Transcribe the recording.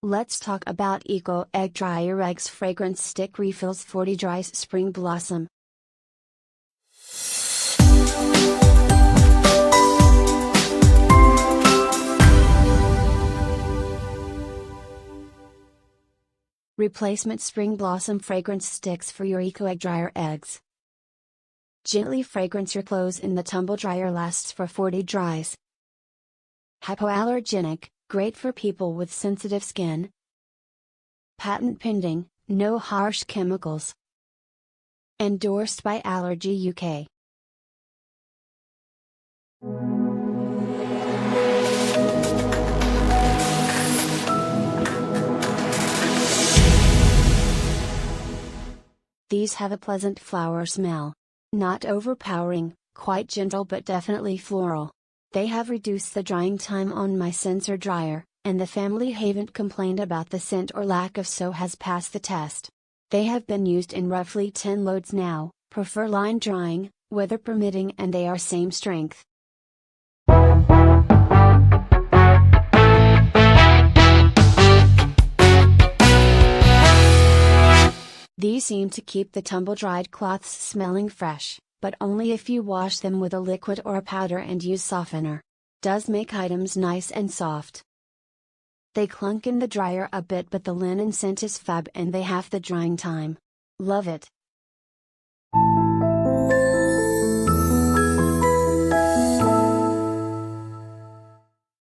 Let's talk about Ecoegg Dryer Eggs Fragrance Stick Refills 40 Dries Spring Blossom. Replacement Spring Blossom Fragrance Sticks for your Ecoegg Dryer Eggs. Gently fragrance your clothes in the tumble dryer, lasts for 40 dries. Hypoallergenic, great for people with sensitive skin. Patent pending, no harsh chemicals. Endorsed by Allergy UK. These have a pleasant flower smell. Not overpowering, quite gentle but definitely floral. They have reduced the drying time on my sensor dryer, and the family haven't complained about the scent or lack of, so has passed the test. They have been used in roughly 10 loads now, prefer line drying, weather permitting, and they are same strength. These seem to keep the tumble-dried cloths smelling fresh, but only if you wash them with a liquid or a powder and use softener. Does make items nice and soft. They clunk in the dryer a bit, but the linen scent is fab and they half the drying time. Love it.